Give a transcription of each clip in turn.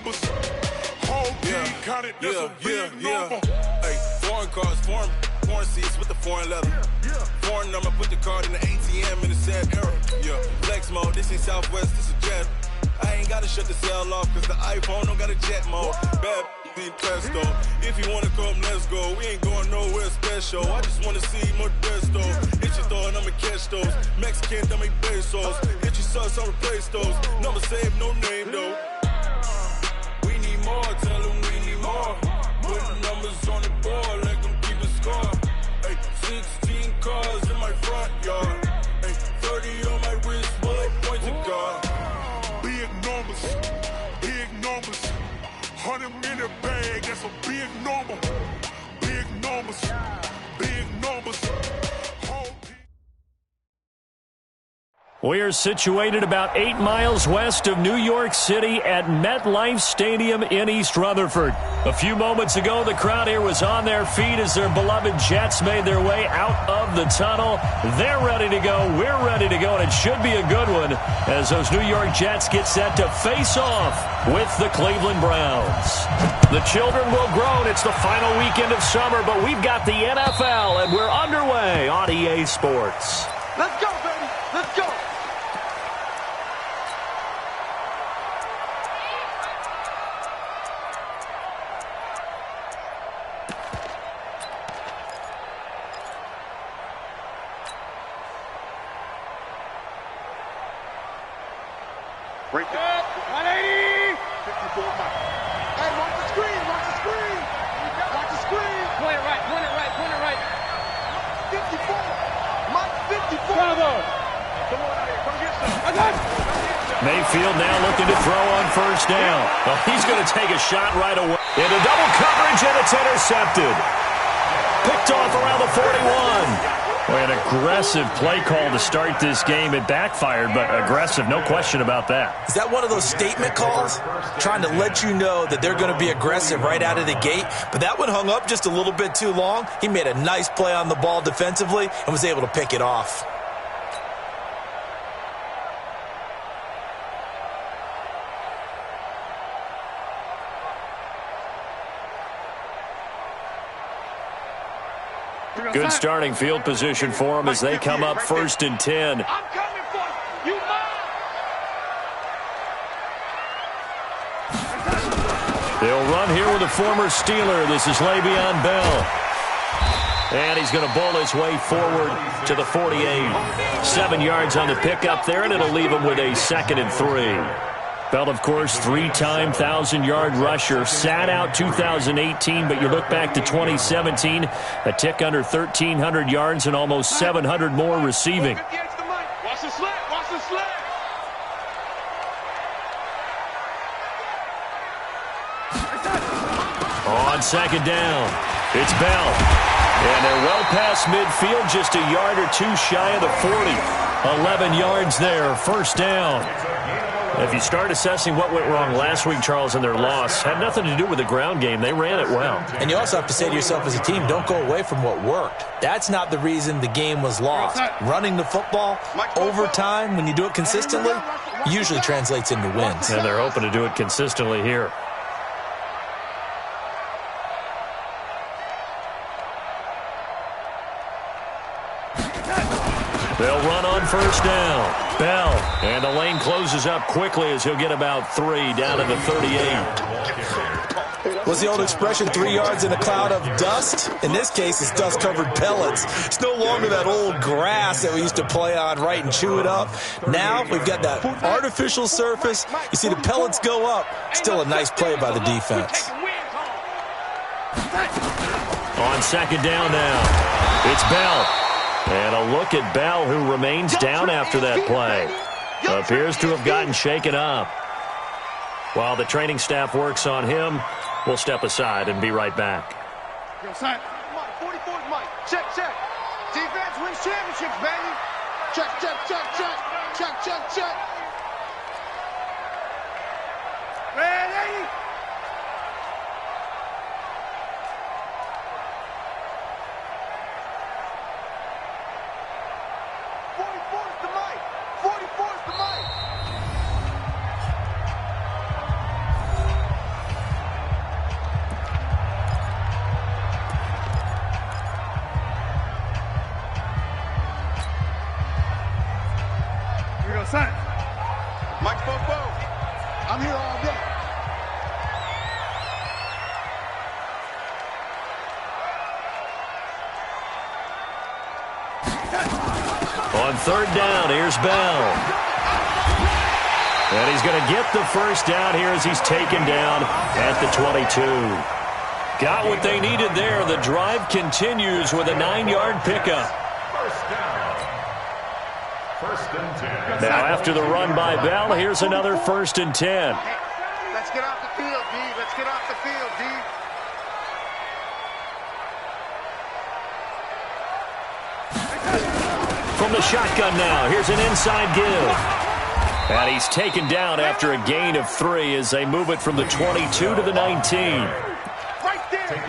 numbers. Whole team counted, that's a big number. Hey, foreign cars, foreign seats with the foreign leather. Foreign number, put the card in the ATM in the sad era. Yeah, flex mode, this ain't Southwest, this is jet. I ain't gotta shut the cell off, cause the iPhone don't got a jet mode. Bad be pesto. If you wanna come, let's go. We ain't going nowhere special. I just wanna see Modesto. Hit your throw and I'ma catch those. Mexican, dummy pesos. Hit your sauce, I'll replace those. Number save, no name though. We need more, tell them we need more. Put the numbers on the board, let them keep the score. Hey, 16 cars in my front yard. Hey, 30 on my wrist, bullet point to God. Big numbers, big numbers. 100 in the bag, that's a big number. Big numbers, big numbers. We are situated about 8 miles west of New York City at MetLife Stadium in East Rutherford. A few moments ago, the crowd here was on their feet as their beloved Jets made their way out of the tunnel. They're ready to go. We're ready to go, and it should be a good one as those New York Jets get set to face off with the Cleveland Browns. The children will groan. It's the final weekend of summer, but we've got the NFL, and we're underway on EA Sports. Let's go, baby. Let's go. Break it. 180. 54. Hey, watch the screen. Watch the screen. Watch the screen. Point it right. Point it right. Point it right. 54. Mike, 54. Bravo. Come on out here. Come get some. I got it. Mayfield now looking to throw on first down. Well, he's going to take a shot right away. Into double coverage, and it's intercepted. Picked off around the 41. Boy, an aggressive play call to start this game. It backfired, but aggressive, no question about that. Is that one of those statement calls? Trying to let you know that they're going to be aggressive right out of the gate, but that one hung up just a little bit too long. He made a nice play on the ball defensively and was able to pick it off. Good starting field position for them as they come up 1st and 10. I'm coming for you. You They'll run here with a former Steeler. This is Le'Veon Bell. And he's going to bowl his way forward to the 48. 7 yards on the pickup there, and it'll leave him with a 2nd and 3. Bell, of course, 3-time 1,000-yard rusher. Sat out 2018, but you look back to 2017, a tick under 1,300 yards and almost 700 more receiving. Watch the slant. Watch the slant. On 2nd down, it's Bell. And they're well past midfield, just a yard or two shy of the 40. 11 yards there, 1st down. If you start assessing what went wrong last week, Charles, in their loss, had nothing to do with the ground game. They ran it well. And you also have to say to yourself as a team, don't go away from what worked. That's not the reason the game was lost. Running the football, overtime, when you do it consistently, usually translates into wins. And they're hoping to do it consistently here. They'll run on 1st down. Bell, and the lane closes up quickly as he'll get about 3 down to the 38. What's the old expression, 3 yards in a cloud of dust? In this case, it's dust-covered pellets. It's no longer that old grass that we used to play on, right, and chew it up. Now we've got that artificial surface. You see the pellets go up. Still a nice play by the defense. On 2nd down now, it's Bell. And a look at Bell, who remains down after that play. Appears to have gotten shaken up. While the training staff works on him, we'll step aside and be right back. Yo, son. Mike, 44's Mike. Check, check. Defense wins championships, baby. Check, check, check, check. Check, check, check. Ready? I'm here all day. On third down, here's Bell. And he's going to get the first down here as he's taken down at the 22. Got what they needed there. The drive continues with a 9-yard pickup. Now after the run by Bell, here's another 1st and 10. Let's get off the field, D. Let's get off the field, D. From the shotgun now, here's an inside give. And he's taken down after a gain of 3 as they move it from the 22 to the 19.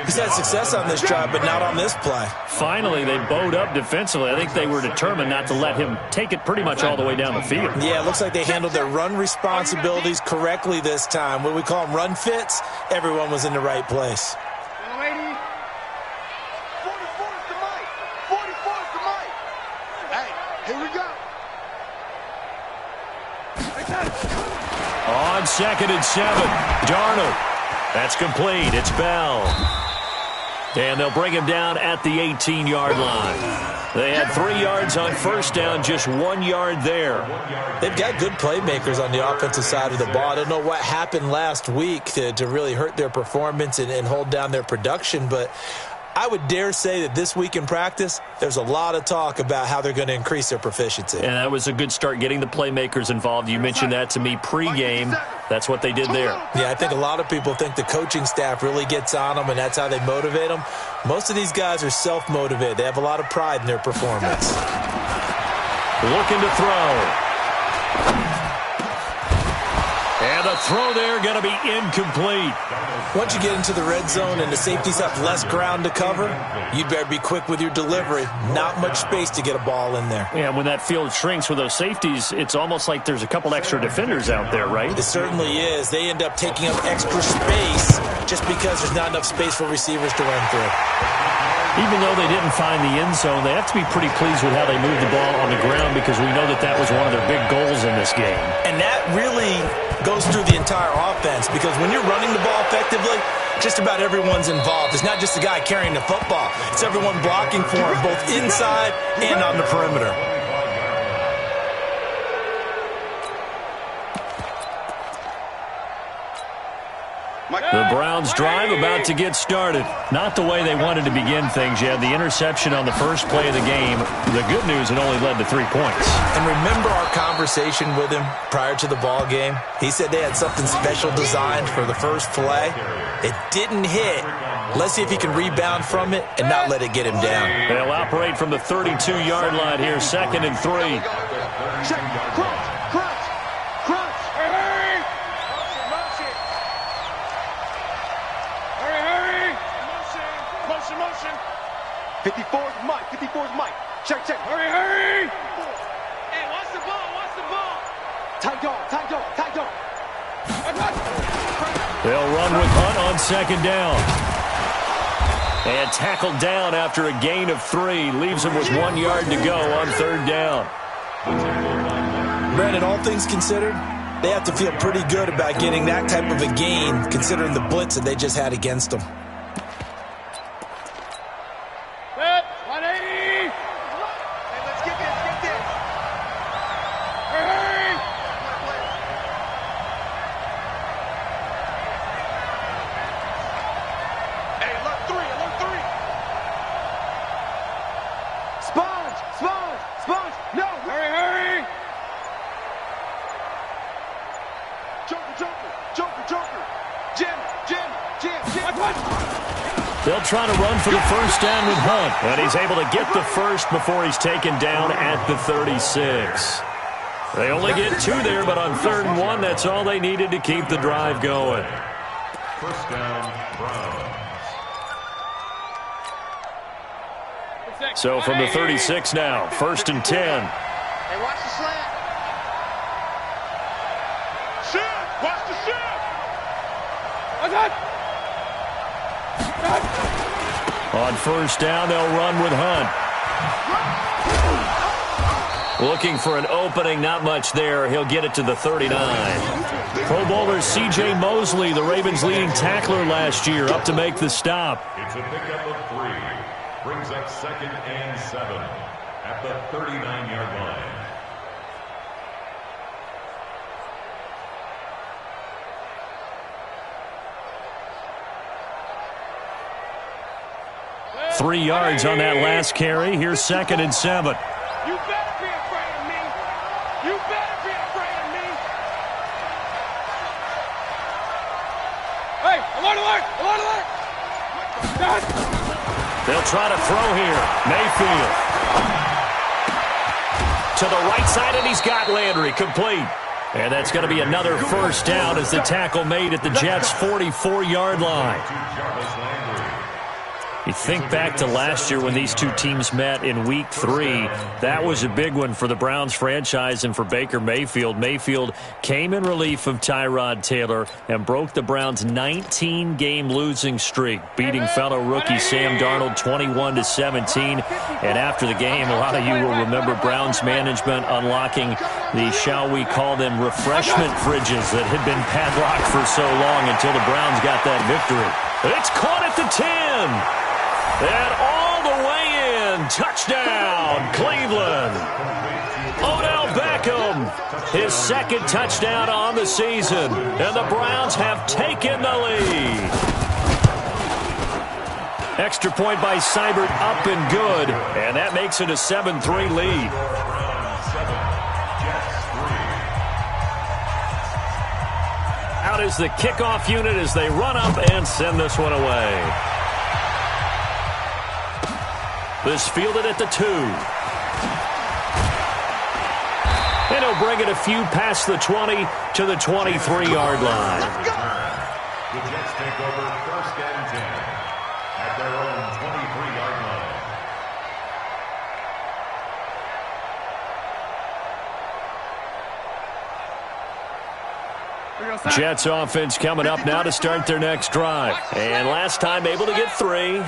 He's had success on this drive, but not on this play. Finally, they bowed up defensively. I think they were determined not to let him take it pretty much all the way down the field. Yeah, it looks like they handled their run responsibilities correctly this time. What we call them run fits, everyone was in the right place. On 2nd and 7, Darnold. That's complete. It's Bell. And they'll bring him down at the 18-yard line. They had 3 yards on first down, just 1 yard there. They've got good playmakers on the offensive side of the ball. I don't know what happened last week to really hurt their performance and hold down their production, but I would dare say that this week in practice, there's a lot of talk about how they're going to increase their proficiency. And that was a good start, getting the playmakers involved. You mentioned that to me pregame. That's what they did there. Yeah, I think a lot of people think the coaching staff really gets on them, and that's how they motivate them. Most of these guys are self-motivated. They have a lot of pride in their performance. Looking to throw. And the throw there going to be incomplete. Once you get into the red zone and the safeties have less ground to cover, you'd better be quick with your delivery. Not much space to get a ball in there. Yeah, when that field shrinks with those safeties, it's almost like there's a couple extra defenders out there, right? It certainly is. They end up taking up extra space just because there's not enough space for receivers to run through. Even though they didn't find the end zone, they have to be pretty pleased with how they moved the ball on the ground because we know that was one of their big goals in this game. And that really goes through the entire offense because when you're running the ball effectively, just about everyone's involved. It's not just the guy carrying the football. It's everyone blocking for him, both inside and on the perimeter. The Browns drive about to get started. Not the way they wanted to begin things. You had the interception on the first play of the game. The good news, it only led to 3 points. And remember our conversation with him prior to the ball game? He said they had something special designed for the first play. It didn't hit. Let's see if he can rebound from it and not let it get him down. They'll operate from the 32-yard line here, 2nd and 3. Motion. 54's Mike. 54's Mike. Check. Hurry. Hey, watch the ball. Tight dog. They'll run with Hunt on 2nd down. And tackled down after a gain of 3. Leaves him with 1 yard to go on 3rd down. Brandon, all things considered, they have to feel pretty good about getting that type of a gain considering the blitz that they just had against them. They'll try to run for the first down with Hunt, and he's able to get the first before he's taken down at the 36. They only get 2 there, but on 3rd and 1, that's all they needed to keep the drive going. First down, Browns. So from the 36 now, 1st and 10. Hey, watch the slant. Watch the shift. On 1st down, they'll run with Hunt. Looking for an opening, not much there. He'll get it to the 39. Pro Bowler C.J. Mosley, the Ravens' leading tackler last year, up to make the stop. It's a pickup of 3. Brings up 2nd and 7 at the 39-yard line. Three yards on that last carry. Here's 2nd and 7. You better be afraid of me. You better be afraid of me. Hey, alert, alert, alert, alert. They'll try to throw here. Mayfield. To the right side, and he's got Landry. Complete. And that's going to be another first down as the tackle made at the Jets' 44-yard line. You think back to last year when these two teams met in Week 3. That was a big one for the Browns franchise and for Baker Mayfield. Mayfield came in relief of Tyrod Taylor and broke the Browns' 19-game losing streak, beating fellow rookie Sam Darnold 21-17. And after the game, a lot of you will remember Browns management unlocking the, shall we call them, refreshment fridges that had been padlocked for so long until the Browns got that victory. It's caught at the 10. And all the way in, touchdown, Cleveland. Odell Beckham, his 2nd touchdown on the season, and the Browns have taken the lead. Extra point by Seibert, up and good, and that makes it a 7-3 lead. Out is the kickoff unit as they run up and send this one away. This fielded at the 2. And he'll bring it a few past the 20 to the 23-yard line. The Jets take over 1st and 10 at their own 23-yard line. Jets offense coming up now to start their next drive. And last time able to get 3.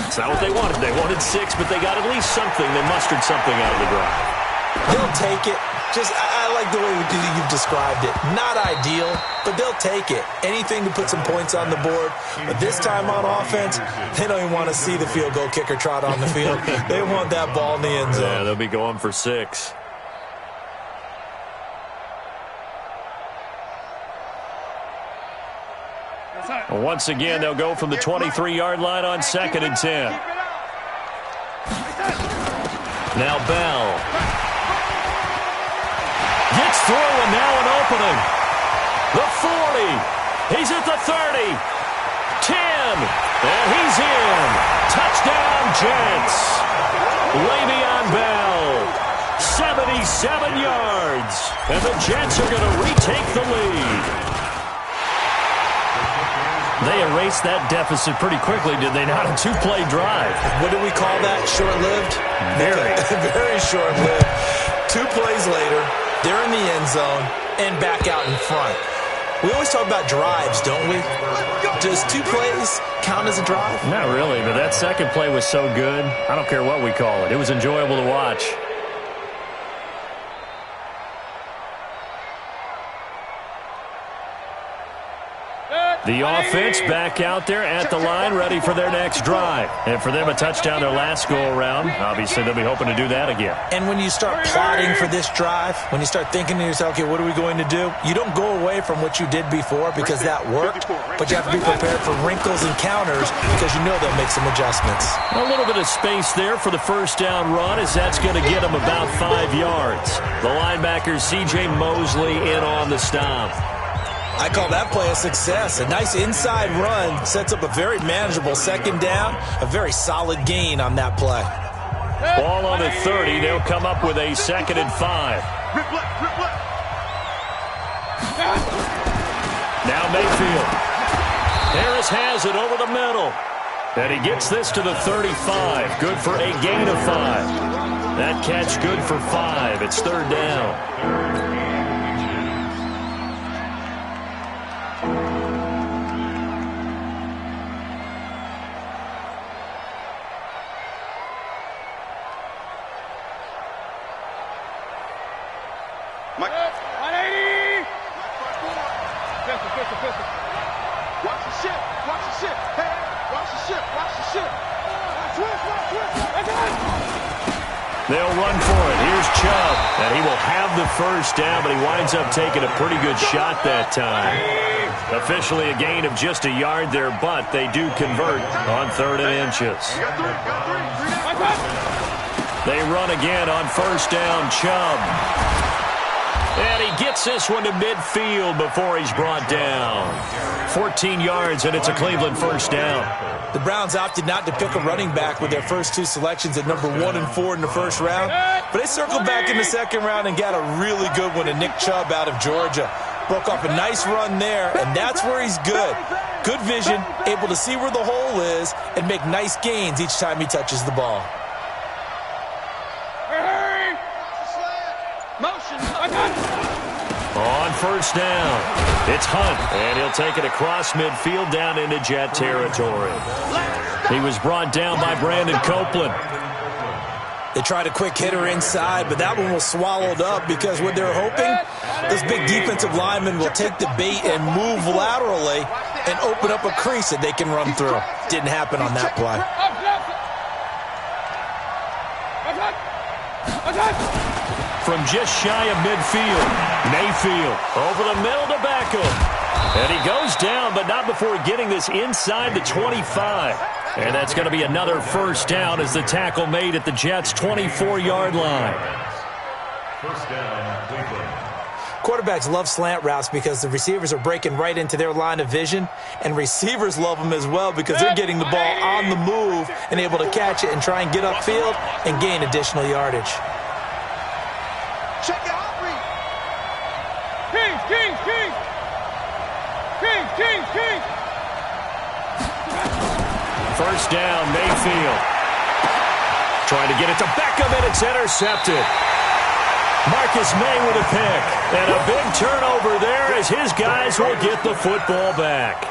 It's not what they wanted. They wanted 6, but they got at least something. They mustered something out of the drive. They'll take it. I like the way you've described it. Not ideal, but they'll take it. Anything to put some points on the board. But this time on offense, they don't even want to see the field goal kicker trot on the field. They want that ball in the end zone. Yeah, they'll be going for 6. And once again, they'll go from the 23-yard line on 2nd and 10. Now Bell. Gets through, and now an opening. The 40. He's at the 30. 10. And he's in. Touchdown, Jets. Le'Veon Bell. 77 yards. And the Jets are going to retake the lead. They erased that deficit pretty quickly, did they not? A 2-play drive. What do we call that? Short-lived? Very. Very short-lived. 2 plays later, they're in the end zone and back out in front. We always talk about drives, don't we? Does 2 plays count as a drive? Not really, but that second play was so good. I don't care what we call it. It was enjoyable to watch. The offense back out there at the line, ready for their next drive. And for them, a touchdown their last go-around. Obviously, they'll be hoping to do that again. And when you start plotting for this drive, when you start thinking to yourself, okay, what are we going to do? You don't go away from what you did before because that worked, but you have to be prepared for wrinkles and counters because you know they'll make some adjustments. A little bit of space there for the first down run as that's going to get them about 5 yards. The linebacker, C.J. Mosley, in on the stop. I call that play a success. A nice inside run sets up a very manageable 2nd down, a very solid gain on that play. Ball on the 30. They'll come up with a 2nd and 5. Now Mayfield. Harris has it over the middle. And he gets this to the 35. Good for a gain of 5. That catch good for 5. It's 3rd down. Pistol. Watch the ship. Hey, watch the ship. They'll run for it. Here's Chubb, and he will have the first down, but he winds up taking a pretty good shot that time. Officially a gain of just a yard there, but they do convert on 3rd and inches. They run again on first down, Chubb. And he gets this one to midfield before he's brought down. 14 yards, and it's a Cleveland first down. The Browns opted not to pick a running back with their first 2 selections at number 1 and 4 in the first round, but they circled back in the second round and got a really good one to Nick Chubb out of Georgia. Broke off a nice run there, and that's where he's good. Good vision, able to see where the hole is, and make nice gains each time he touches the ball. On first down, it's Hunt, and he'll take it across midfield down into Jet territory. He was brought down by Brandon Copeland. They tried a quick hitter inside, but that one was swallowed up because what they're hoping, this big defensive lineman will take the bait and move laterally and open up a crease that they can run through. Didn't happen on that play. From just shy of midfield, Mayfield over the middle to Beckham. And he goes down, but not before getting this inside the 25. And that's going to be another first down as the tackle made at the Jets' 24-yard line. First down, Cleveland. Quarterbacks love slant routes because the receivers are breaking right into their line of vision, and receivers love them as well because they're getting the ball on the move and able to catch it and try and get upfield and gain additional yardage. Check it out, Reed. King. First down, Mayfield. Trying to get it to Beckham, and it's intercepted. Marcus May with a pick. And a big turnover there as his guys will get the football back.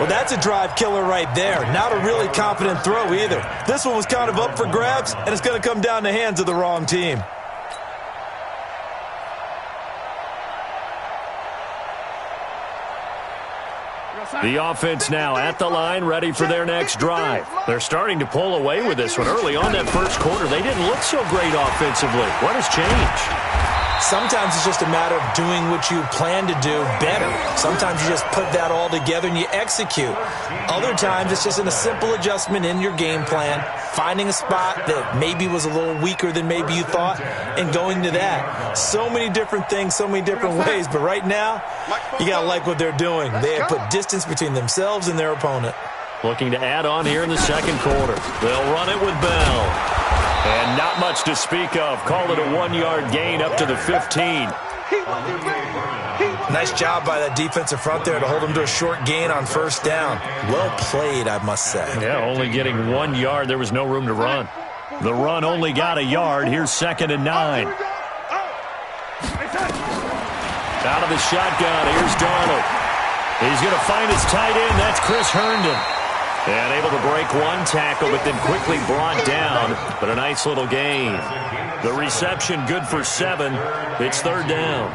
Well, that's a drive killer right there. Not a really confident throw either. This one was kind of up for grabs, and it's going to come down the hands of the wrong team. The offense now at the line, ready for their next drive. They're starting to pull away with this one. Early on that first quarter, they didn't look so great offensively. What has changed? Sometimes it's just a matter of doing what you plan to do better. Sometimes you just put that all together and you execute. Other times it's just in a simple adjustment in your game plan, finding a spot that maybe was a little weaker than maybe you thought, and going to that. So many different things, so many different ways, but right now, you got to like what they're doing. They have put distance between themselves and their opponent. Looking to add on here in the second quarter. They'll run it with Bell. And not much to speak of. Call it a 1-yard gain up to the 15. Nice job by that defensive front there to hold them to a short gain on first down. Well played, I must say. Yeah, only getting 1 yard. There was no room to run. The run only got a yard. Here's 2nd and 9. Out of the shotgun, here's Darnold. He's going to find his tight end. That's Chris Herndon. And able to break one tackle, but then quickly brought down. But a nice little gain. The reception good for 7. It's 3rd down.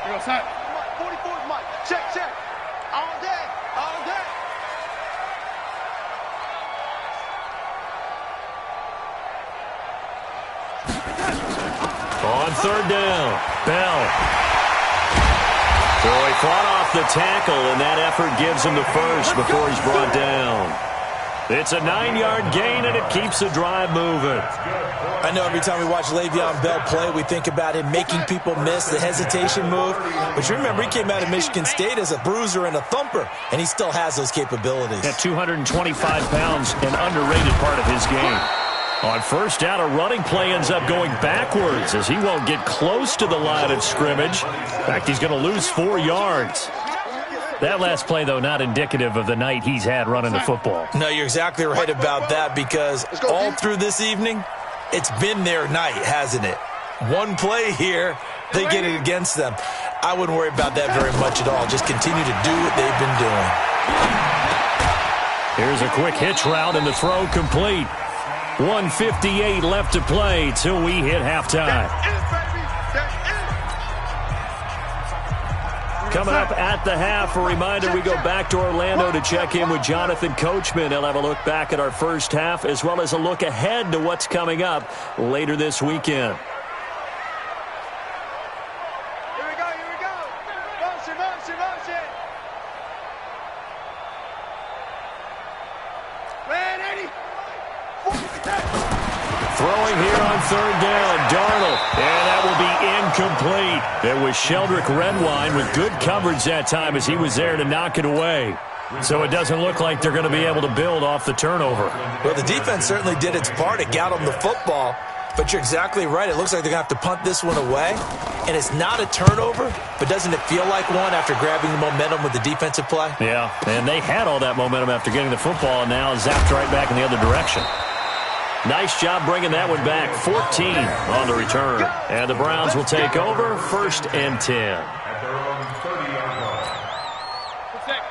You're outside. 44's Mike. Check. All day. On 3rd down, Bell. So he fought off the tackle, and that effort gives him the first before he's brought down. It's a 9-yard gain, and it keeps the drive moving. I know every time we watch Le'Veon Bell play, we think about him making people miss the hesitation move. But you remember, he came out of Michigan State as a bruiser and a thumper, and he still has those capabilities. At 225 pounds, an underrated part of his game. On first down, a running play ends up going backwards as he won't get close to the line of scrimmage. In fact, he's going to lose 4 yards. That last play, though, not indicative of the night he's had running the football. No, you're exactly right about that, because all through this evening, it's been their night, hasn't it? One play here, they get it against them. I wouldn't worry about that very much at all. Just continue to do what they've been doing. Here's a quick hitch route, and the throw complete. 1:58 left to play till we hit halftime. Coming up at the half, a reminder, we go back to Orlando to check in with Jonathan Coachman. He'll have a look back at our first half as well as a look ahead to what's coming up later this weekend. Here we go. Motion. Ready? Throwing here on third down, Darnold, and that will be incomplete. It was Sheldrick Redwine with good coverage that time as he was there to knock it away. So it doesn't look like they're going to be able to build off the turnover. Well, the defense certainly did its part. It got them the football. But you're exactly right. It looks like they're going to have to punt this one away. And it's not a turnover, but doesn't it feel like one after grabbing the momentum with the defensive play? Yeah, and they had all that momentum after getting the football and now zapped right back in the other direction. Nice job bringing that one back. 14 on the return. And the Browns will take over 1st and 10.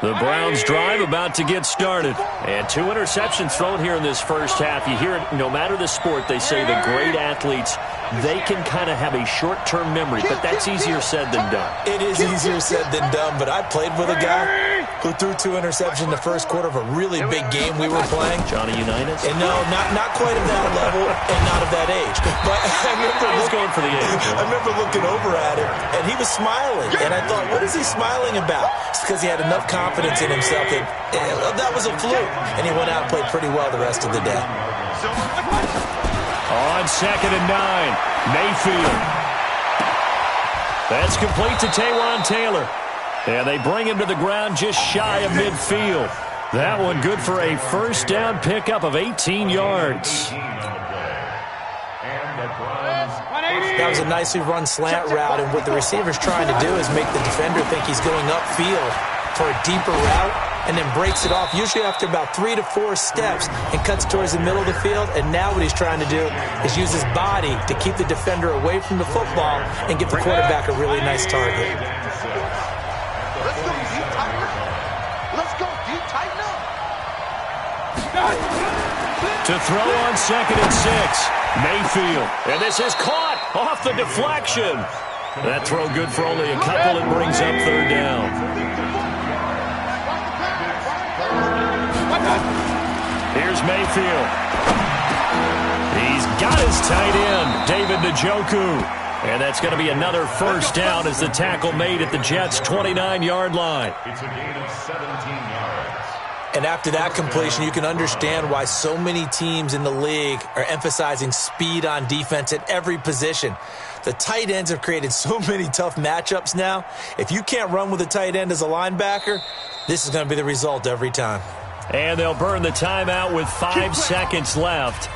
The Browns drive about to get started. And 2 interceptions thrown here in this first half. You hear it, no matter the sport, they say the great athletes, they can kind of have a short-term memory, but that's easier said than done. It is easier said than done, but I played with a guy who threw 2 interceptions in the first quarter of a really big game we were playing. Johnny Unitas? And no, not quite at that level and not of that age. But I was going for the age. I remember looking over at him, and he was smiling. And I thought, what is he smiling about? It's because he had enough confidence in himself that was a fluke. And he went out and played pretty well the rest of the day. On 2nd and 9, Mayfield. That's complete to Taywan Taylor. And they bring him to the ground just shy of midfield. That one good for a first down pickup of 18 yards. That was a nicely run slant route, and what the receiver's trying to do is make the defender think he's going upfield for a deeper route, and then breaks it off, usually after about 3 to 4 steps, and cuts towards the middle of the field. And now what he's trying to do is use his body to keep the defender away from the football and give the quarterback a really nice target. Let's go deep, tighten up. To throw on 2nd and 6, Mayfield. And this is caught off the deflection. That throw good for only a couple. It brings up 3rd down. Here's Mayfield. He's got his tight end, David Njoku. And that's going to be another first down as the tackle made at the Jets' 29-yard line. It's a gain of 17 yards. And after that completion, you can understand why so many teams in the league are emphasizing speed on defense at every position. The tight ends have created so many tough matchups now. If you can't run with a tight end as a linebacker, this is going to be the result every time. And they'll burn the timeout with 5 seconds left.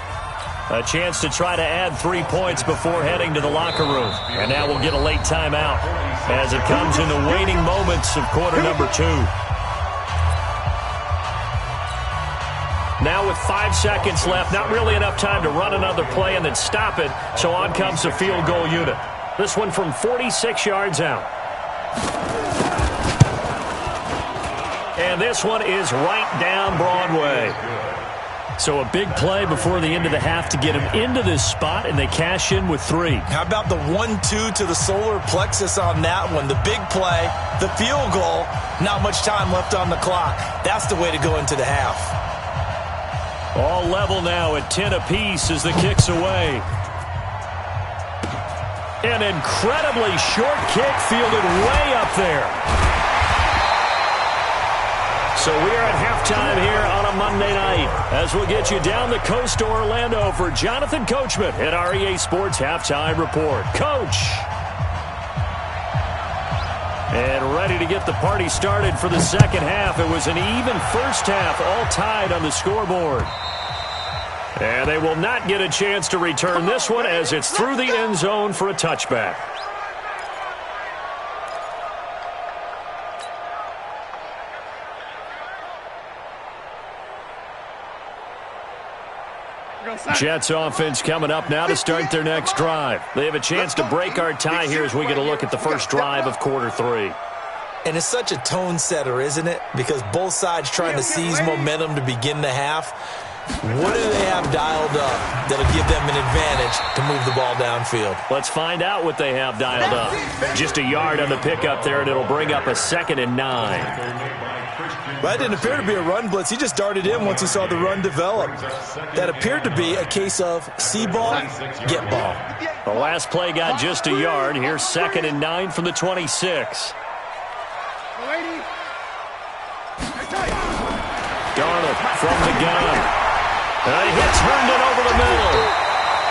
A chance to try to add 3 points before heading to the locker room. And now we'll get a late timeout as it comes in the waning moments of quarter number 2. Now with 5 seconds left, not really enough time to run another play and then stop it. So on comes the field goal unit. This one from 46 yards out. And this one is right down Broadway. So a big play before the end of the half to get him into this spot, and they cash in with 3. How about the 1-2 to the solar plexus on that one? The big play, the field goal, not much time left on the clock. That's the way to go into the half. All level now at 10 apiece as the kick's away. An incredibly short kick fielded way up there. So we are at halftime here on a Monday night as we'll get you down the coast to Orlando for Jonathan Coachman at our EA Sports Halftime Report. Coach. And ready to get the party started for the second half. It was an even first half, all tied on the scoreboard. And they will not get a chance to return this one as it's through the end zone for a touchback. Jets offense coming up now to start their next drive. They have a chance to break our tie here as we get a look at the first drive of quarter 3. And it's such a tone setter, isn't it? Because both sides trying to seize momentum to begin the half. What do they have dialed up that'll give them an advantage to move the ball downfield? Let's find out what they have dialed up. Just a yard on the pickup there, and it'll bring up a 2nd and 9. That didn't appear to be a run blitz. He just darted in once he saw the run develop. That appeared to be a case of see ball, get ball. The last play got just a yard. Here's 2nd and 9 from the 26. Darnold from the gun. And he hits Herndon over the middle.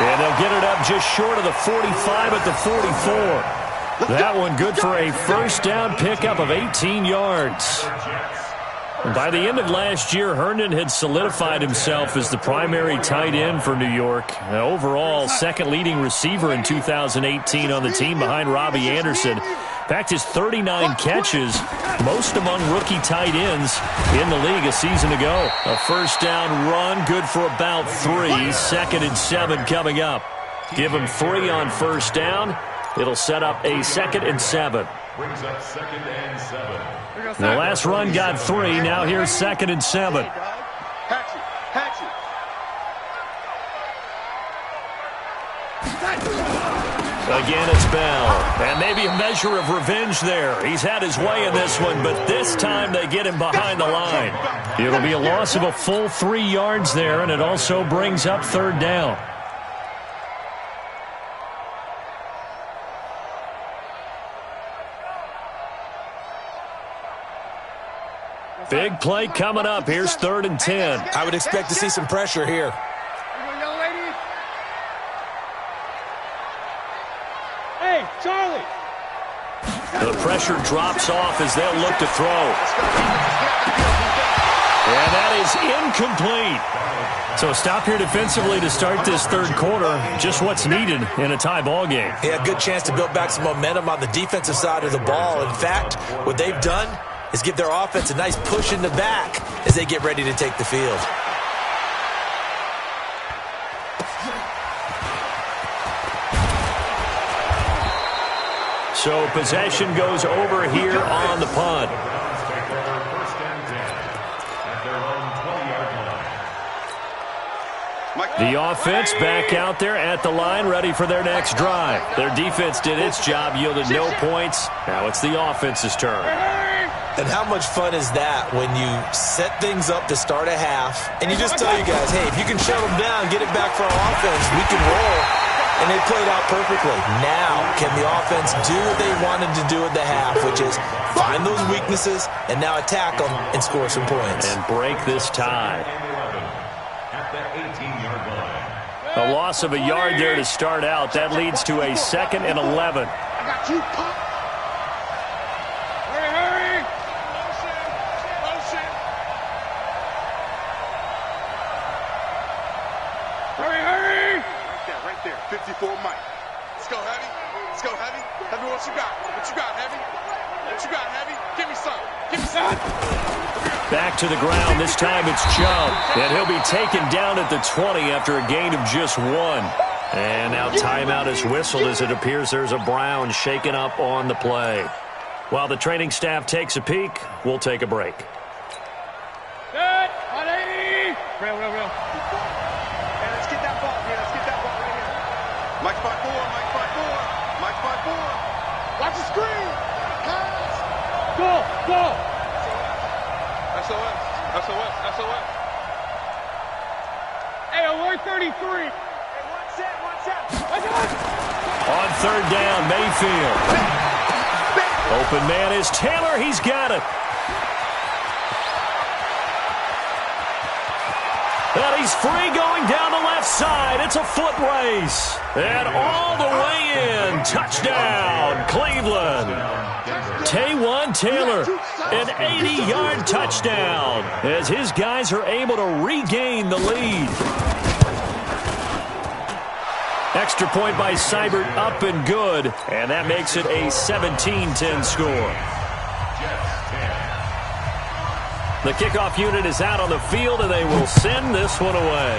And they'll get it up just short of the 45 at the 44. That one good for a first down pickup of 18 yards. By the end of last year, Herndon had solidified himself as the primary tight end for New York. Overall, second leading receiver in 2018 on the team behind Robbie Anderson. In fact, his 39 catches, most among rookie tight ends in the league a season ago. A first down run, good for about 3. 2nd and 7 coming up. Give him 3 on first down. It'll set up a 2nd and 7. Brings up 2nd and 7. The last run got 3. Now here's 2nd and 7. Again, it's Bell. And maybe a measure of revenge there. He's had his way in this one, but this time they get him behind the line. It'll be a loss of a full 3 yards there, and it also brings up 3rd down. Big play coming up. Here's 3rd and 10. I would expect to see some pressure here. Hey, Charlie. The pressure drops off as they'll look to throw. And that is incomplete. So a stop here defensively to start this 3rd quarter. Just what's needed in a tie ball game. Yeah, good chance to build back some momentum on the defensive side of the ball. In fact, what they've done is give their offense a nice push in the back as they get ready to take the field. So possession goes over here on the punt. The offense back out there at the line, ready for their next drive. Their defense did its job, yielded no points. Now it's the offense's turn. And how much fun is that when you set things up to start a half, and you just tell you guys, hey, if you can shut them down, get it back for our offense, we can roll. And they played out perfectly. Now, can the offense do what they wanted to do at the half, which is find those weaknesses and now attack them and score some points. And break this tie. At the 18-yard line. A loss of a yard there to start out. That leads to a 2nd and 11. I got you, Pop. Hurry. Motion. Hurry. Right there. 54 Mike. Let's go, Heavy. Heavy, what you got? Heavy? What you got, Heavy? Give me some. Back to the ground. This time it's Chubb. And he'll be taken down at the 20 after a gain of just 1. And now timeout is whistled as it appears there's a Brown shaken up on the play. While the training staff takes a peek, we'll take a break. Good. 180. Real. Hey, let's get that ball here. Right here. Mike 5-4. Watch the screen. Pass. Go. SOS. Hey, alert 33. Hey, one set. On 3rd down, Mayfield. Open man is Taylor. He's got it. And he's free going down the left side. It's a foot race. And all the way in. Touchdown, Cleveland. Taywan Taylor, an 80-yard touchdown as his guys are able to regain the lead. Extra point by Seibert, up and good, and that makes it a 17-10 score. The kickoff unit is out on the field, and they will send this one away.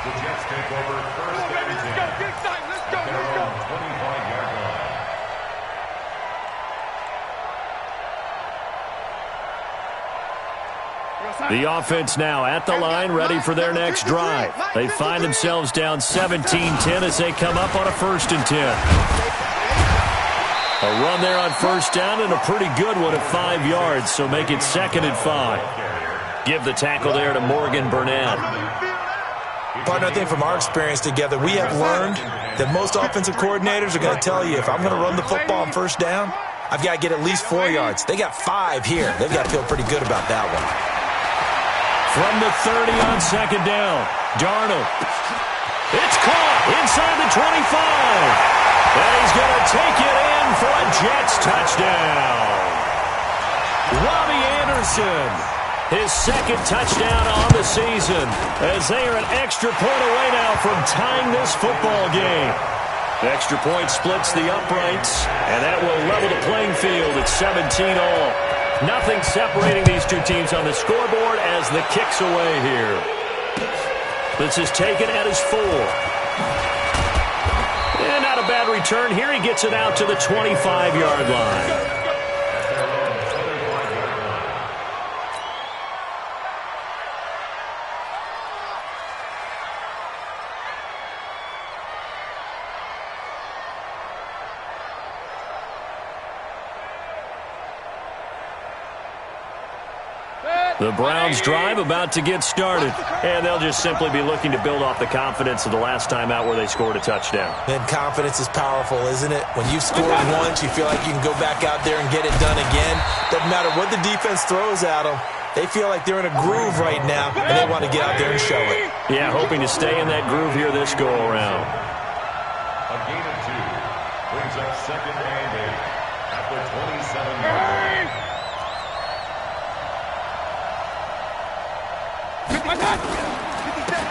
The Jets take over first and 10. Let's go. 25-yard line. The offense now at the line, ready for their next drive. They find themselves down 17-10 as they come up on a 1st and 10. A run there on 1st down and a pretty good one at 5 yards, so make it 2nd and 5. Give the tackle there to Morgan Burnett. Partner, I think from our experience together, we have learned that most offensive coordinators are going to tell you, if I'm going to run the football on 1st down, I've got to get at least 4 yards. They got 5 here. They've got to feel pretty good about that one. From the 30 on 2nd down, Darnold. It's caught inside the 25. And he's going to take it in for a Jets touchdown. Robbie Anderson, his 2nd touchdown on the season, as they are an extra point away now from tying this football game. The extra point splits the uprights, and that will level the playing field at 17-all. Nothing separating these two teams on the scoreboard as the kick's away here. This is taken at his 4. And not a bad return here. He gets it out to the 25-yard line. The Browns' drive about to get started, and they'll just simply be looking to build off the confidence of the last time out where they scored a touchdown. And confidence is powerful, isn't it? When you've scored once, you feel like you can go back out there and get it done again. Doesn't matter what the defense throws at them. They feel like they're in a groove right now, and they want to get out there and show it. Yeah, hoping to stay in that groove here this go-around. A gain of 2 brings up 2nd and 8 at the 27-yard line.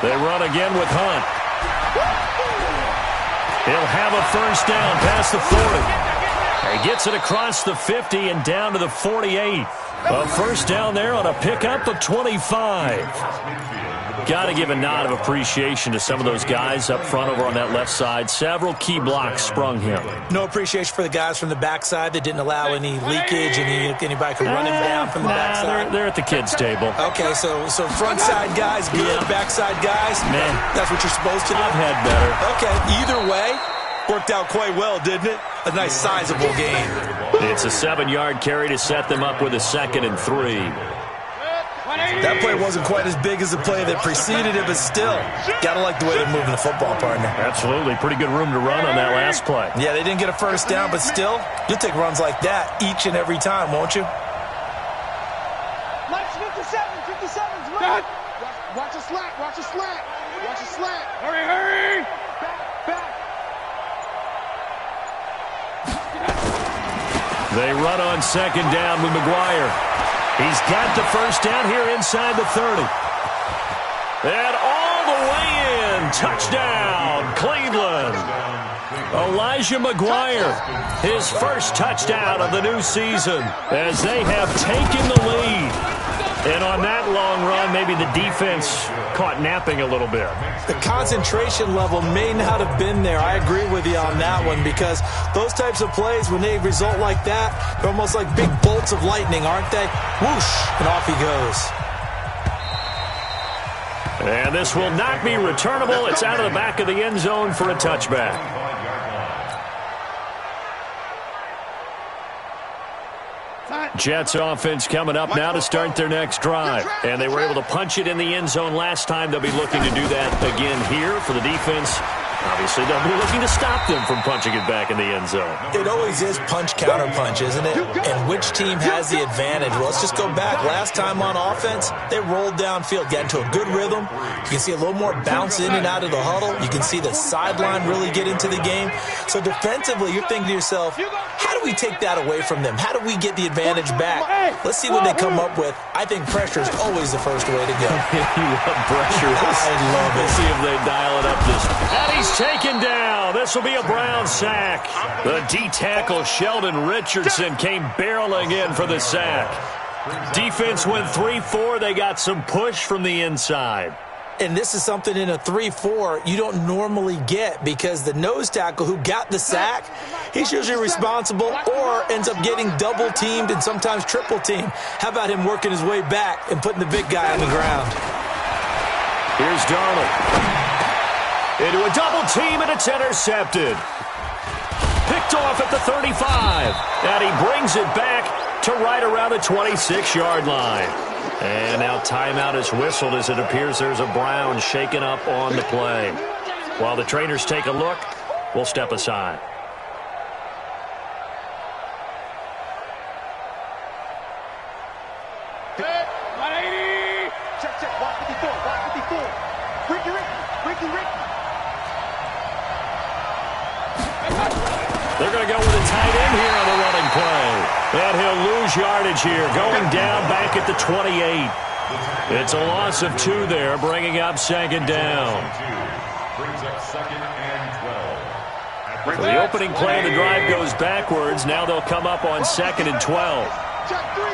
They run again with Hunt. He'll have a 1st down past the 40. He gets it across the 50 and down to the 48. A 1st down there on a pickup of 25. Got to give a nod of appreciation to some of those guys up front over on that left side. Several key blocks sprung him. No appreciation for the guys from the backside that didn't allow any leakage, anybody could run him down from the backside. They're at the kids' table. Okay, so front side guys good, backside guys, man, that's what you're supposed to do. I've had better. Okay, either way, worked out quite well, didn't it? A nice sizable gain. It's a 7-yard carry to set them up with a 2nd and 3. That play wasn't quite as big as the play that preceded it, but still, gotta like the way they're moving the football, partner. Absolutely. Pretty good room to run on that last play. Yeah, they didn't get a 1st down, but still, you'll take runs like that each and every time, won't you? Lights 57's right. Watch a slant, watch a slant, watch a slant. Hurry! Back. They run on 2nd down with McGuire. He's got the 1st down here inside the 30. And all the way in. Touchdown, Cleveland. Elijah McGuire, his 1st touchdown of the new season as they have taken the lead. And on that long run, maybe the defense caught napping a little bit. The concentration level may not have been there. I agree with you on that one because those types of plays, when they result like that, they're almost like big bolts of lightning, aren't they? Whoosh, and off he goes. And this will not be returnable. It's out of the back of the end zone for a touchback. Jets offense coming up now to start their next drive. And they were able to punch it in the end zone last time. They'll be looking to do that again here for the defense. Obviously, they'll be looking to stop them from punching it back in the end zone. It always is punch, counter punch, isn't it? And which team has the advantage? Well, let's just go back. Last time on offense, they rolled downfield, got into a good rhythm. You can see a little more bounce in and out of the huddle. You can see the sideline really get into the game. So defensively, you're thinking to yourself, how do we take that away from them? How do we get the advantage back? Let's see what they come up with. I think pressure is always the first way to go. You love pressure. I love it. Let's see if they dial it up this. And he's taken down. This will be a Brown sack. The D-tackle Sheldon Richardson came barreling in for the sack. Defense went 3-4. They got some push from the inside. And this is something in a 3-4 you don't normally get because the nose tackle who got the sack, he's usually responsible or ends up getting double-teamed and sometimes triple-teamed. How about him working his way back and putting the big guy on the ground? Here's Darnold. Into a double team, and it's intercepted. Picked off at the 35. And he brings it back to right around the 26-yard line. And now timeout is whistled as it appears there's a Brown shaken up on the play. While the trainers take a look, we'll step aside. Good. 180. Check, check. 154. 154. Ricky. They're going to go with a tight end here on the running play. And he'll lose yardage here, going down back at the 28. It's a loss of 2 there, bringing up second down. Brings up second and 12. So the opening play of the drive goes backwards. Now they'll come up on second and 12. Check 3.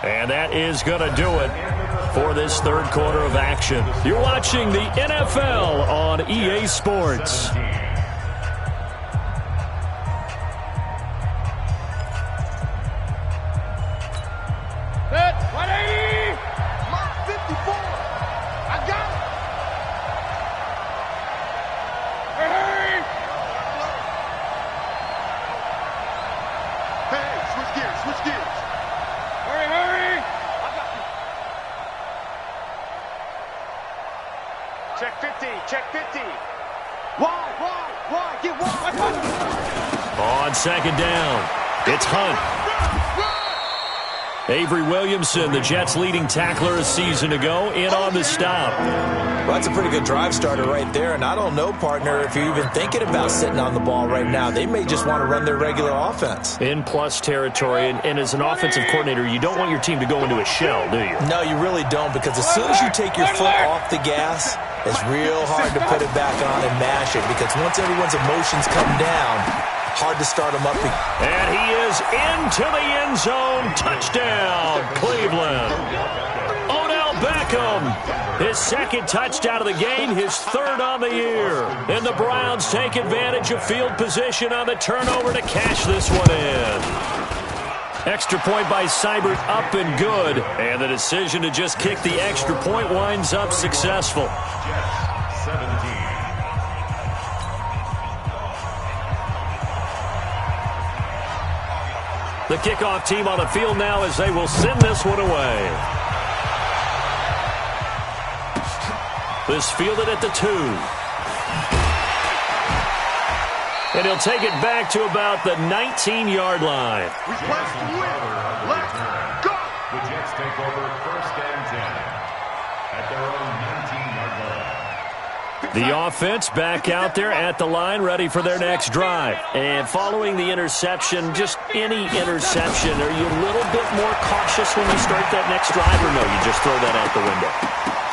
And that is going to do it for this third quarter of action. You're watching the NFL on EA Sports. Good. 180. Mark 54. I got it. Hurry. Hey, switch gears. Hurry. Check 50. Wide. Get wide. On second down, it's Hunt. Avery Williamson, the Jets' leading tackler a season ago, in on the stop. Well, that's a pretty good drive starter right there. And I don't know, partner, if you're even thinking about sitting on the ball right now. They may just want to run their regular offense. In plus territory, and as an offensive coordinator, you don't want your team to go into a shell, do you? No, you really don't, because as soon as you take your foot off the gas, it's real hard to put it back on and mash it, because once everyone's emotions come down, hard to start them up. And he is into the end zone. Touchdown, Cleveland. Odell Beckham, his second touchdown of the game, his third on the year. And the Browns take advantage of field position on the turnover to cash this one in. Extra point by Seibert, up and good. And the decision to just kick the extra point winds up successful. 17. The kickoff team on the field now as they will send this one away. This fielded at the 2. And he'll take it back to about the 19-yard line. Request to win. Let's go. The Jets take over first and 10 at their own 19-yard line. The offense back out there at the line, ready for their next drive. And following the interception, just any interception, are you a little bit more cautious when you start that next drive, or no, you just throw that out the window?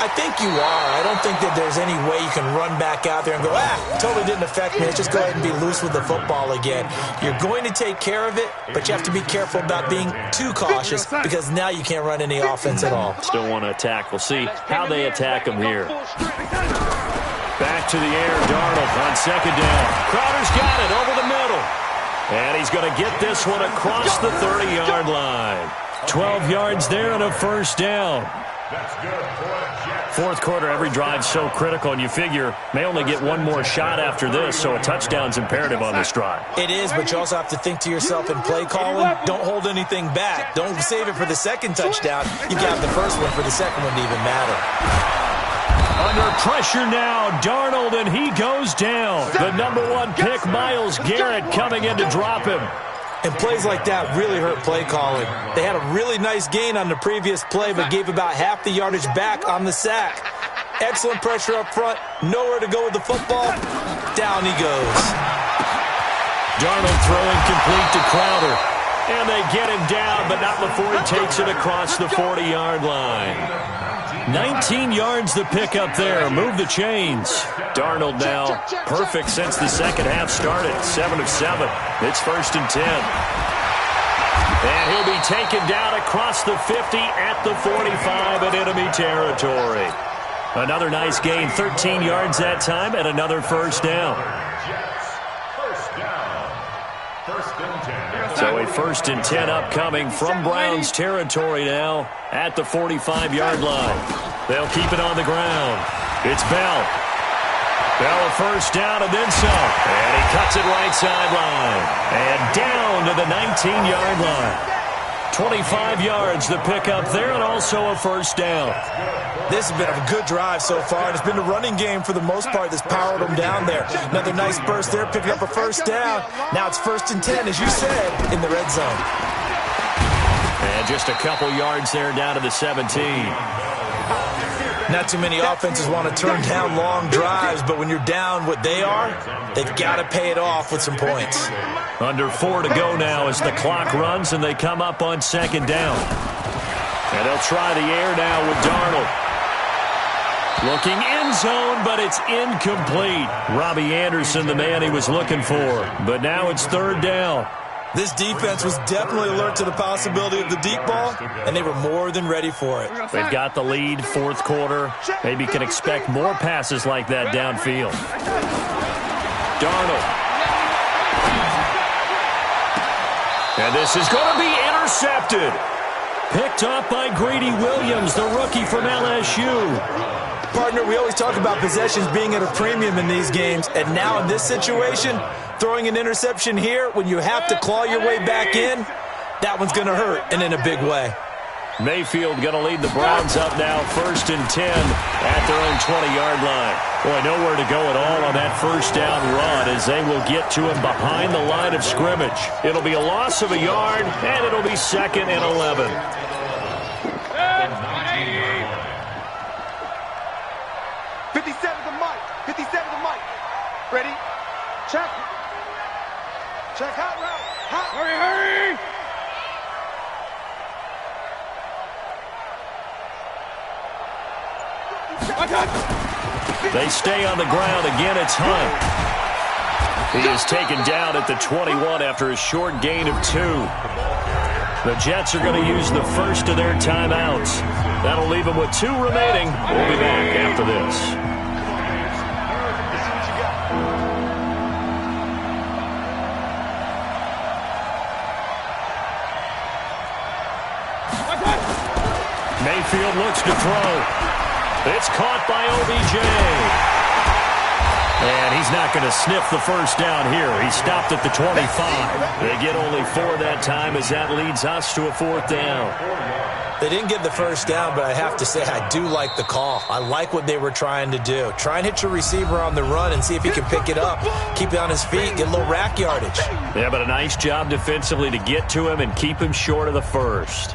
I think you are. I don't think that there's any way you can run back out there and go, totally didn't affect me. Let's just go ahead and be loose with the football again. You're going to take care of it, but you have to be careful about being too cautious because now you can't run any offense at all. Still want to attack. We'll see how they attack them here. Back to the air, Darnold on second down. Crowder's got it over the middle. And he's going to get this one across the 30-yard line. 12 yards there and a first down. That's good for the Jets. Fourth quarter, every drive's so critical, and you figure may only get one more shot after this, so a touchdown's imperative on this drive. It is, but you also have to think to yourself in play calling, don't hold anything back. Don't save it for the second touchdown. You got the first one for the second one to even matter. Under pressure now, Darnold, and he goes down. The number 1 pick, Myles Garrett, coming in to drop him. And plays like that really hurt play calling. They had a really nice gain on the previous play, but gave about half the yardage back on the sack. Excellent pressure up front. Nowhere to go with the football. Down he goes. Darnold throwing complete to Crowder. And they get him down, but not before he takes it across the 40-yard line. 19 yards to pick up there. Move the chains. Darnold now perfect since the second half started. 7 of 7. It's 1st and 10. And he'll be taken down across the 50 at the 45 in enemy territory. Another nice gain, 13 yards that time, and another first down. So a 1st and 10 upcoming from Browns territory now at the 45-yard line. They'll keep it on the ground. It's Bell. Bell a first down and then some. And he cuts it right sideline. And down to the 19-yard line. 25 yards to pick up there and also a first down. This has been a good drive so far, and it's been the running game for the most part that's powered them down there. Another nice burst there, picking up a first down. Now it's 1st and 10, as you said, in the red zone. And just a couple yards there down to the 17. Not too many offenses want to turn down long drives, but when you're down what they are, they've got to pay it off with some points. Under 4 to go now as the clock runs and they come up on 2nd down. And they'll try the air now with Darnold. Looking end zone, but it's incomplete. Robbie Anderson, the man he was looking for. But now it's 3rd down. This defense was definitely alert to the possibility of the deep ball, and they were more than ready for it. They've got the lead, 4th quarter. Maybe can expect more passes like that downfield. Darnold. And this is going to be intercepted. Picked up by Greedy Williams, the rookie from LSU. Partner, we always talk about possessions being at a premium in these games, and now in this situation, throwing an interception here when you have to claw your way back in, that one's going to hurt, and in a big way. Mayfield going to lead the Browns up now, 1st and 10 at their own 20-yard line. Boy, nowhere to go at all on that first down run as they will get to him behind the line of scrimmage. It'll be a loss of a yard, and it'll be 2nd and 11. 57 to Mike. 57 to Mike. Ready? Check. Check. Hot route. Hot. Hurry, hurry. They stay on the ground. Again, it's Hunt. He is taken down at the 21 after a short gain of 2. The Jets are going to use the first of their timeouts. That'll leave them with 2 remaining. We'll be back after this. Mayfield looks to throw. It's caught by OBJ. And he's not going to sniff the first down here. He stopped at the 25. They get only 4 that time as that leads us to a 4th down. They didn't get the first down, but I have to say I do like the call. I like what they were trying to do. Try and hit your receiver on the run and see if he can pick it up, keep it on his feet, get a little rack yardage. Yeah, but a nice job defensively to get to him and keep him short of the first.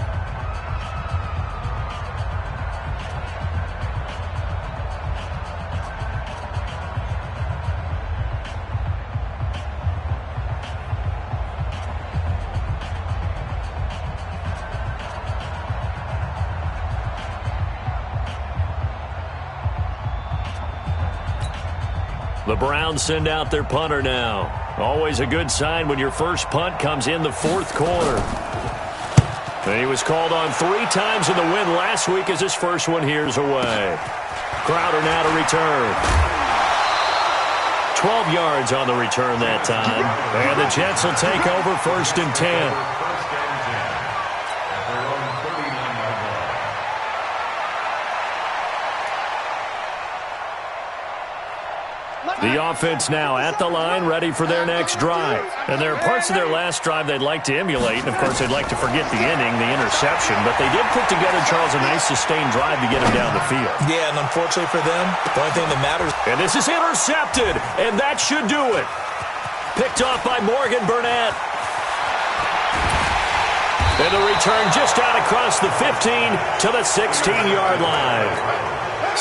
The Browns send out their punter now. Always a good sign when your first punt comes in the 4th quarter. And he was called on 3 times in the win last week as his first one here's away. Crowder now to return. 12 yards on the return that time. And the Jets will take over 1st and 10. The offense now at the line, ready for their next drive. And there are parts of their last drive they'd like to emulate. And, of course, they'd like to forget the inning, the interception. But they did put together, Charles, a nice sustained drive to get him down the field. Yeah, and unfortunately for them, the only thing that matters. And this is intercepted, and that should do it. Picked off by Morgan Burnett. And the return just out across the 15 to the 16-yard line.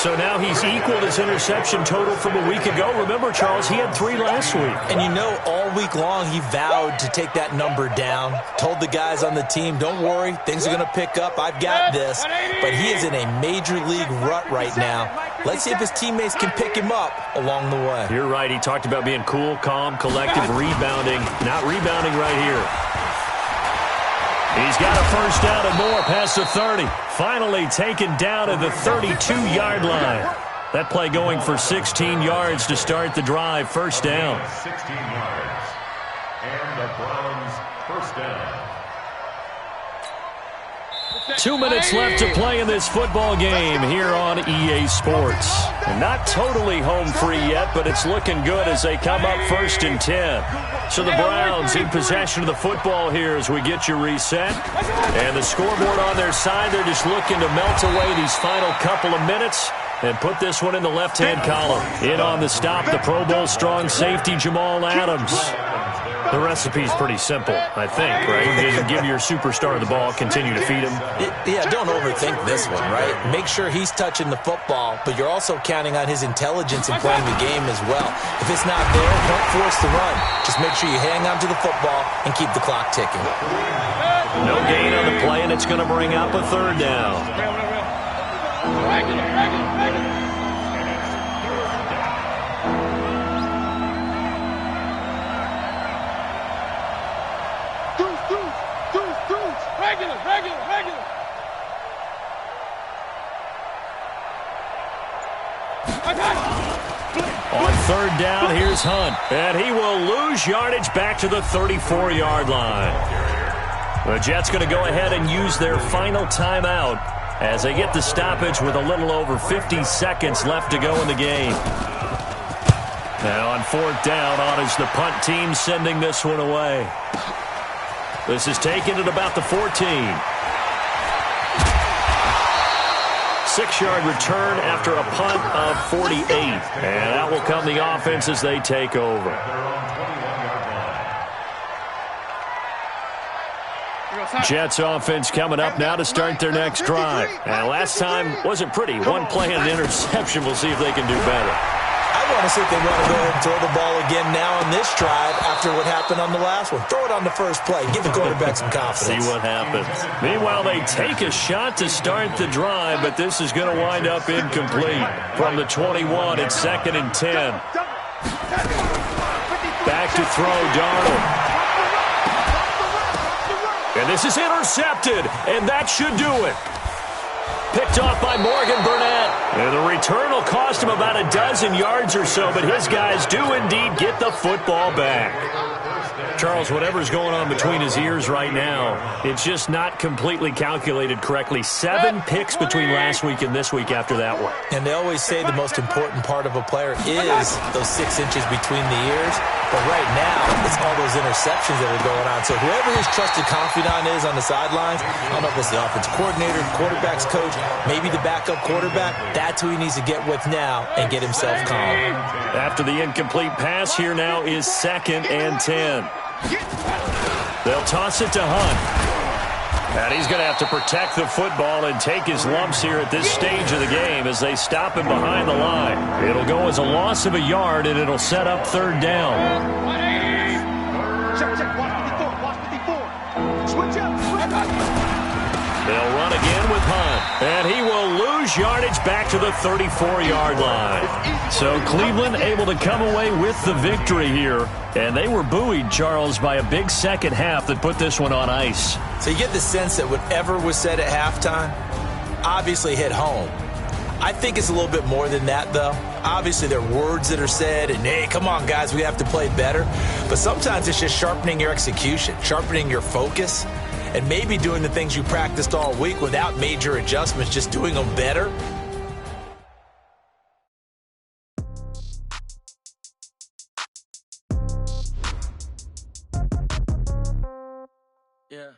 So now he's equaled his interception total from a week ago. Remember, Charles, he had 3 last week. And you know, all week long he vowed to take that number down. Told the guys on the team, don't worry, things are going to pick up. I've got this. But he is in a major league rut right now. Let's see if his teammates can pick him up along the way. You're right. He talked about being cool, calm, collective, rebounding. Not rebounding right here. He's got a first down and more past the 30. Finally taken down at the 32-yard line. That play going for 16 yards to start the drive. First down. 16 yards. And the Browns first down. 2 minutes left to play in this football game here on EA Sports. And not totally home free yet, but it's looking good as they come up 1st and 10. So the Browns in possession of the football here as we get you reset. And the scoreboard on their side, they're just looking to melt away these final couple of minutes and put this one in the left-hand column. In on the stop, the Pro Bowl strong safety Jamal Adams. The recipe's pretty simple, I think, right? Just give your superstar the ball, continue to feed him. Yeah, don't overthink this one, right? Make sure he's touching the football, but you're also counting on his intelligence in playing the game as well. If it's not there, don't force the run. Just make sure you hang on to the football and keep the clock ticking. No gain on the play, and it's going to bring up a 3rd down. Regular. On 3rd down, here's Hunt. And he will lose yardage back to the 34-yard line. The Jets going to go ahead and use their final timeout as they get the stoppage with a little over 50 seconds left to go in the game. Now on 4th down, on is the punt team sending this one away. This is taken at about the 14. 6-yard return after a punt of 48. And that will come the offense as they take over. Jets offense coming up now to start their next drive. And last time wasn't pretty. One play and an interception. We'll see if they can do better. I want to see if they want to go ahead and throw the ball again now on this drive after what happened on the last one. Throw it on the first play. Give the quarterback some confidence. See what happens. Meanwhile, they take a shot to start the drive, but this is going to wind up incomplete. From the 21, it's 2nd and 10. Back to throw, Darnold. And this is intercepted, and that should do it. Picked off by Morgan Burnett. And the return will cost him about a dozen yards or so, but his guys do indeed get the football back. Charles, whatever's going on between his ears right now, it's just not completely calculated correctly. 7 picks between last week and this week after that one. And they always say the most important part of a player is those 6 inches between the ears. But right now, it's all those interceptions that are going on. So whoever his trusted confidant is on the sidelines, I don't know if it's the offensive coordinator, quarterback's coach, maybe the backup quarterback, that's who he needs to get with now and get himself calm. After the incomplete pass, here now is 2nd and 10. They'll toss it to Hunt. And he's going to have to protect the football and take his lumps here at this stage of the game as they stop him behind the line. It'll go as a loss of a yard, and it'll set up 3rd down. Check. Watch 54. Switch up. They'll run again with Hunt. And he will lose yardage back to the 34-yard line. So Cleveland able to come away with the victory here. And they were buoyed, Charles, by a big second half that put this one on ice. So you get the sense that whatever was said at halftime obviously hit home. I think it's a little bit more than that, though. Obviously, there are words that are said, and, hey, come on, guys, we have to play better. But sometimes it's just sharpening your execution, sharpening your focus, and maybe doing the things you practiced all week without major adjustments, just doing them better. Yeah.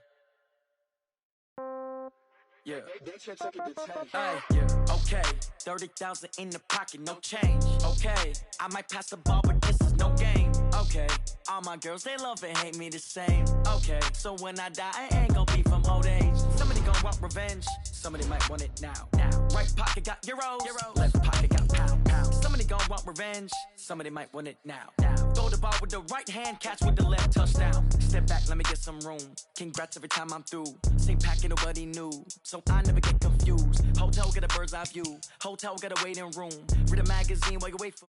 Okay. 30,000 in the pocket, no change. Okay. I might pass the ball, but this is no game. Okay. All my girls, they love and hate me the same. Okay. So when I die, I ain't gonna be from old age. Somebody gonna gon' want revenge. Somebody might want it now. Right pocket got euros. Left pocket got pound. Somebody gon' want revenge. Somebody might want it now. Throw the ball with the right hand, catch with the left, touchdown. Step back, let me get some room. Congrats every time I'm through. Same packet, nobody knew, so I never get confused. Hotel get a bird's eye view. Hotel get a waiting room. Read a magazine while you wait for